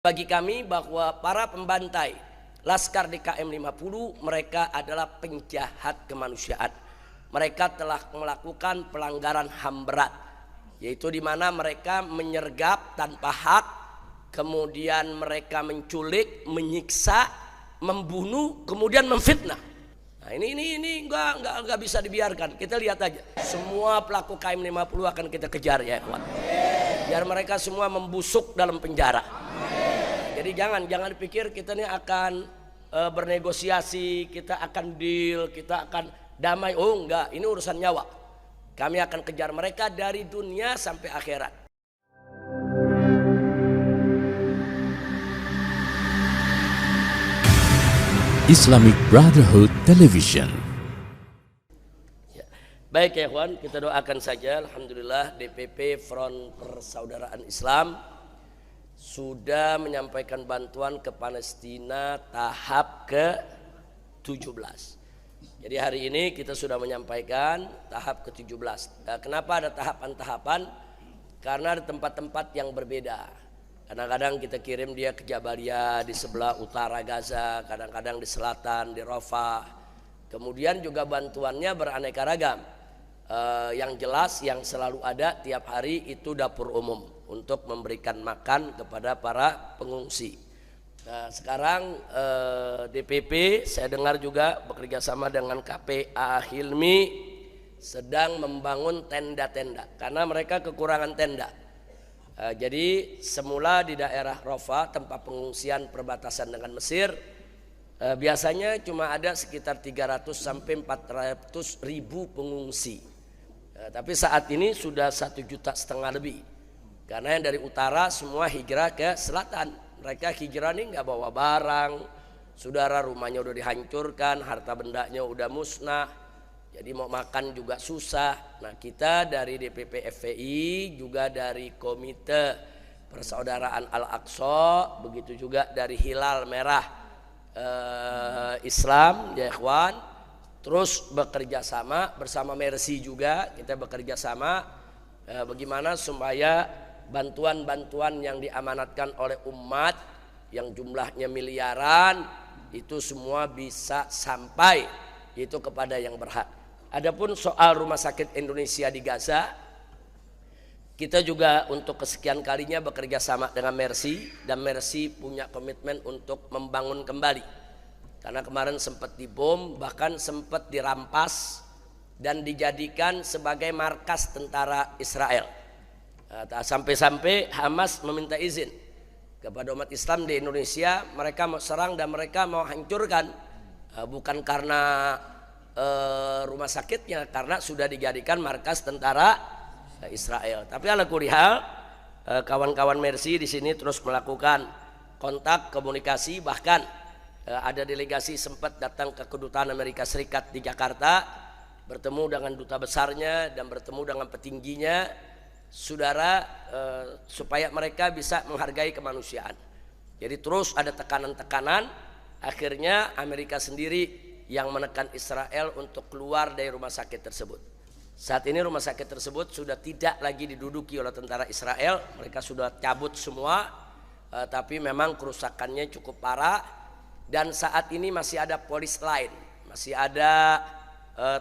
Bagi kami bahwa para pembantai Laskar DKM 50 mereka adalah penjahat kemanusiaan. Mereka telah melakukan pelanggaran HAM berat, yaitu di mana mereka menyergap tanpa hak, kemudian mereka menculik, menyiksa, membunuh, kemudian memfitnah. Nah, ini enggak bisa dibiarkan. Kita lihat aja. Semua pelaku KM 50 akan kita kejar ya, kawan. Biar mereka semua membusuk dalam penjara. Jadi jangan dipikir kita ini akan bernegosiasi, kita akan deal, kita akan damai. Oh enggak, ini urusan nyawa. Kami akan kejar mereka dari dunia sampai akhirat. Islamic Brotherhood Television. Ya. Baik ya kawan, kita doakan saja. Alhamdulillah DPP Front Persaudaraan Islam sudah menyampaikan bantuan ke Palestina tahap ke-17. Jadi hari ini kita sudah menyampaikan tahap ke-17. Kenapa ada tahapan-tahapan? Karena ada tempat-tempat yang berbeda. Kadang-kadang kita kirim dia ke Jabalia di sebelah utara Gaza, kadang-kadang di selatan, di Rafah. Kemudian juga bantuannya beraneka ragam. Yang jelas yang selalu ada tiap hari itu dapur umum untuk memberikan makan kepada para pengungsi. Nah, sekarang DPP saya dengar juga bekerja sama dengan KPA Hilmi sedang membangun tenda-tenda karena mereka kekurangan tenda. Jadi semula di daerah Rafah tempat pengungsian perbatasan dengan Mesir biasanya cuma ada sekitar 300 sampai 400 ribu pengungsi. Tapi saat ini sudah 1,5 juta lebih. Karena yang dari utara semua hijrah ke selatan. Mereka hijrah nih nggak bawa barang, saudara rumahnya udah dihancurkan, harta bendanya udah musnah. Jadi mau makan juga susah. Nah kita dari DPP FPI juga dari Komite Persaudaraan Al-Aqsa, begitu juga dari Hilal Merah Islam, ya ikhwan. Terus bekerja sama bersama Mercy juga kita bekerja sama bagaimana supaya bantuan-bantuan yang diamanatkan oleh umat yang jumlahnya miliaran itu semua bisa sampai itu kepada yang berhak. Adapun soal rumah sakit Indonesia di Gaza, kita juga untuk kesekian kalinya bekerja sama dengan Mercy dan Mercy punya komitmen untuk membangun kembali. Karena kemarin sempat dibom, bahkan sempat dirampas dan dijadikan sebagai markas tentara Israel. Sampai-sampai Hamas meminta izin kepada umat Islam di Indonesia, mereka mau serang dan mereka mau hancurkan, bukan karena rumah sakitnya, karena sudah dijadikan markas tentara Israel. Tapi ala kulli hal, kawan-kawan Mercy di sini terus melakukan kontak komunikasi, bahkan ada delegasi sempat datang ke kedutaan Amerika Serikat di Jakarta, bertemu dengan duta besarnya dan bertemu dengan petingginya, saudara, supaya mereka bisa menghargai kemanusiaan. Jadi terus ada tekanan-tekanan, akhirnya Amerika sendiri yang menekan Israel untuk keluar dari rumah sakit tersebut. Saat ini rumah sakit tersebut sudah tidak lagi diduduki oleh tentara Israel, mereka sudah cabut semua, tapi memang kerusakannya cukup parah. Dan saat ini masih ada polis lain, masih ada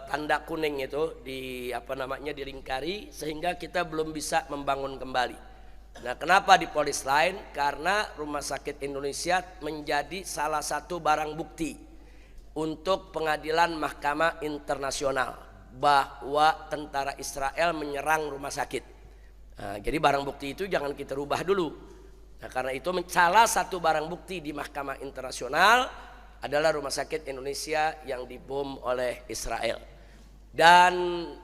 tanda kuning itu dilingkari sehingga kita belum bisa membangun kembali. Nah, kenapa di polis lain? Karena rumah sakit Indonesia menjadi salah satu barang bukti untuk pengadilan Mahkamah Internasional bahwa tentara Israel menyerang rumah sakit. Nah, jadi barang bukti itu jangan kita rubah dulu. Nah, karena itu salah satu barang bukti di Mahkamah Internasional adalah rumah sakit Indonesia yang dibom oleh Israel. Dan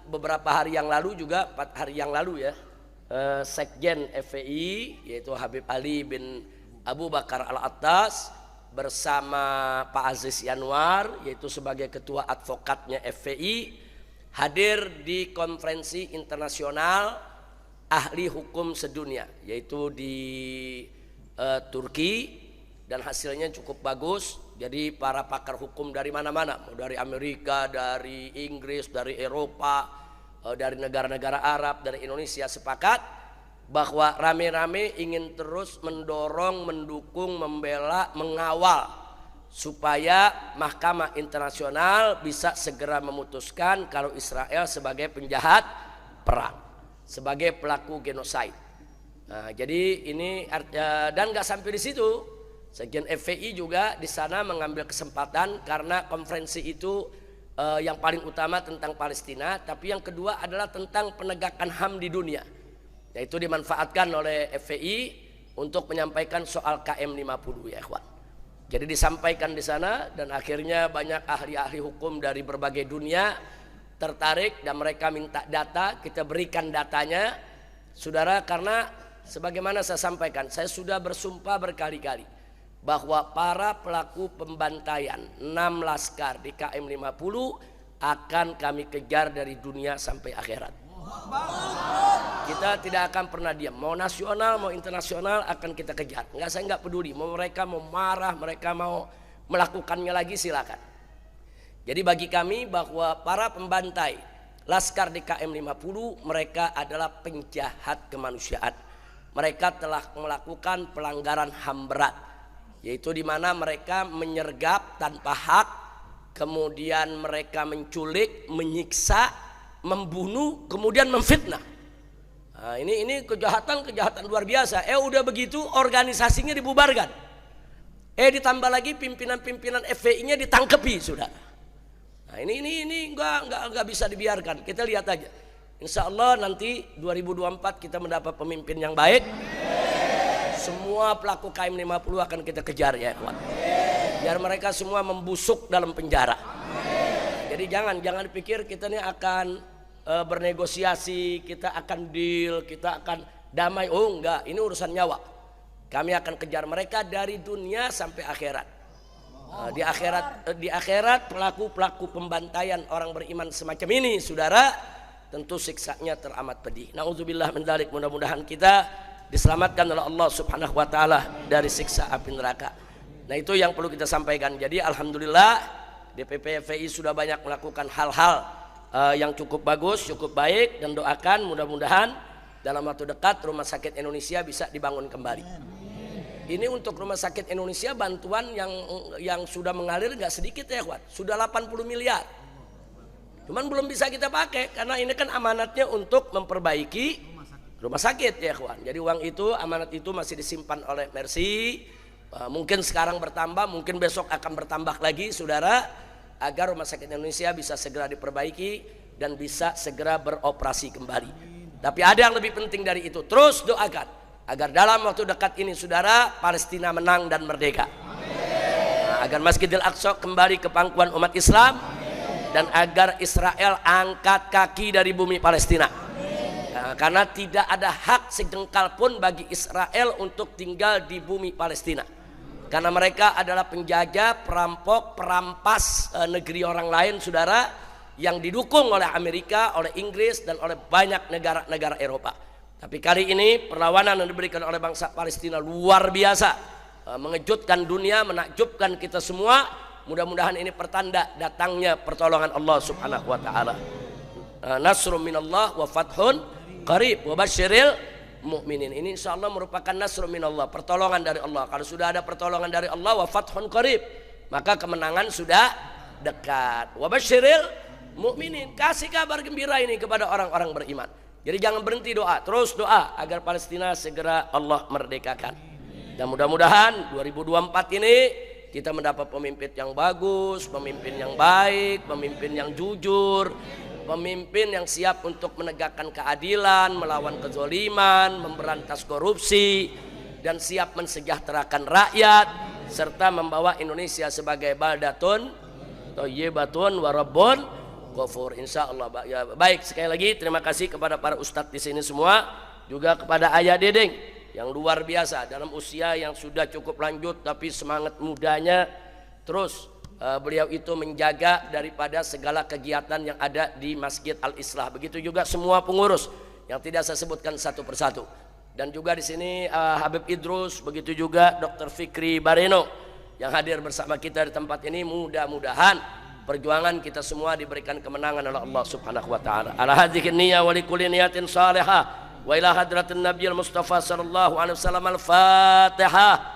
beberapa hari yang lalu juga, 4 hari yang lalu ya, Sekjen FPI yaitu Habib Ali bin Abu Bakar Al-Attas bersama Pak Aziz Yanwar yaitu sebagai ketua advokatnya FPI hadir di konferensi internasional ahli hukum sedunia yaitu di Turki dan hasilnya cukup bagus. Jadi para pakar hukum dari mana-mana, dari Amerika, dari Inggris, dari Eropa, dari negara-negara Arab, dari Indonesia sepakat bahwa rame-rame ingin terus mendorong, mendukung, membela, mengawal supaya Mahkamah Internasional bisa segera memutuskan kalau Israel sebagai penjahat perang, sebagai pelaku genosid. Nah, jadi ini dan nggak sampai di situ. Sekjen FPI juga di sana mengambil kesempatan karena konferensi itu yang paling utama tentang Palestina, tapi yang kedua adalah tentang penegakan HAM di dunia. Yaitu dimanfaatkan oleh FPI untuk menyampaikan soal KM50 ya ikhwan. Jadi disampaikan di sana dan akhirnya banyak ahli-ahli hukum dari berbagai dunia tertarik dan mereka minta data, kita berikan datanya. Saudara, karena sebagaimana saya sampaikan, saya sudah bersumpah berkali-kali bahwa para pelaku pembantaian 6 laskar di KM50 akan kami kejar dari dunia sampai akhirat. Kita tidak akan pernah diam, mau nasional mau internasional akan kita kejar. Saya nggak peduli, mau mereka mau marah, mereka mau melakukannya lagi silakan. Jadi bagi kami bahwa para pembantai laskar di KM50 mereka adalah penjahat kemanusiaan. Mereka telah melakukan pelanggaran HAM berat, yaitu di mana mereka menyergap tanpa hak, kemudian mereka menculik, menyiksa, membunuh, kemudian memfitnah. Nah, ini kejahatan luar biasa. Udah begitu organisasinya dibubarkan. Ditambah lagi pimpinan-pimpinan FPI-nya ditangkepi sudah. Nah, ini enggak bisa dibiarkan. Kita lihat aja. Insya Allah nanti 2024 kita mendapat pemimpin yang baik. Semua pelaku KM50 akan kita kejar ya kawan. Biar mereka semua membusuk dalam penjara. Jadi jangan dipikir kita ini akan bernegosiasi, kita akan deal, kita akan damai. Oh enggak, ini urusan nyawa. Kami akan kejar mereka dari dunia sampai akhirat. Di akhirat pelaku pembantaian orang beriman semacam ini, saudara, tentu siksanya teramat pedih. Nauzubillah min dzalik. Mudah-mudahan kita diselamatkan oleh Allah Subhanahu wa taala dari siksa api neraka. Nah, itu yang perlu kita sampaikan. Jadi alhamdulillah DPP FPI sudah banyak melakukan hal-hal yang cukup bagus, cukup baik, dan doakan mudah-mudahan dalam waktu dekat Rumah Sakit Indonesia bisa dibangun kembali. Ini untuk Rumah Sakit Indonesia bantuan yang sudah mengalir nggak sedikit ya kawan, sudah 80 miliar. Cuman belum bisa kita pakai karena ini kan amanatnya untuk memperbaiki rumah sakit ya kawan. Jadi uang itu, amanat itu masih disimpan oleh Mercy. Mungkin sekarang bertambah, mungkin besok akan bertambah lagi saudara, agar Rumah Sakit Indonesia bisa segera diperbaiki dan bisa segera beroperasi kembali. Tapi ada yang lebih penting dari itu, terus doakan agar dalam waktu dekat ini saudara, Palestina menang dan merdeka. Agar Masjidil Aqsa kembali ke pangkuan umat Islam, dan agar Israel angkat kaki dari bumi Palestina. Karena tidak ada hak sejengkal pun bagi Israel untuk tinggal di bumi Palestina. Karena mereka adalah penjajah, perampok, perampas negeri orang lain saudara, yang didukung oleh Amerika, oleh Inggris, dan oleh banyak negara-negara Eropa. Tapi kali ini perlawanan yang diberikan oleh bangsa Palestina luar biasa, mengejutkan dunia, menakjubkan kita semua. Mudah-mudahan ini pertanda datangnya pertolongan Allah Subhanahu wa taala. Nasrun minallah wa fathun qarib wa basyiril mu'minin. Ini insyaallah merupakan nasrun minallah, pertolongan dari Allah. Kalau sudah ada pertolongan dari Allah, wa fathun qarib, maka kemenangan sudah dekat. Wa basyiril mu'minin, kasih kabar gembira ini kepada orang-orang beriman. Jadi jangan berhenti doa, terus doa agar Palestina segera Allah merdekakan. Dan mudah-mudahan 2024 ini kita mendapat pemimpin yang bagus, pemimpin yang baik, pemimpin yang jujur, pemimpin yang siap untuk menegakkan keadilan, melawan kezaliman, memberantas korupsi, dan siap mensejahterakan rakyat, serta membawa Indonesia sebagai baldatun thayyibatun wa rabbun ghafur. Insyaallah. Ya, baik, sekali lagi terima kasih kepada para ustadz di sini semua, juga kepada Ayah Dedeng yang luar biasa dalam usia yang sudah cukup lanjut, tapi semangat mudanya terus beliau itu menjaga daripada segala kegiatan yang ada di Masjid Al-Islah. Begitu juga semua pengurus yang tidak saya sebutkan satu persatu. Dan juga di sini Habib Idrus, begitu juga Dr. Fikri Bareno yang hadir bersama kita di tempat ini. Mudah-mudahan perjuangan kita semua diberikan kemenangan oleh Allah Subhanahu wa taala. Ala hadhihi niyyah wa likulli niyatin salihah wa ila hadratin nabiyil mustafa sallallahu alaihi wasallam al-fatihah.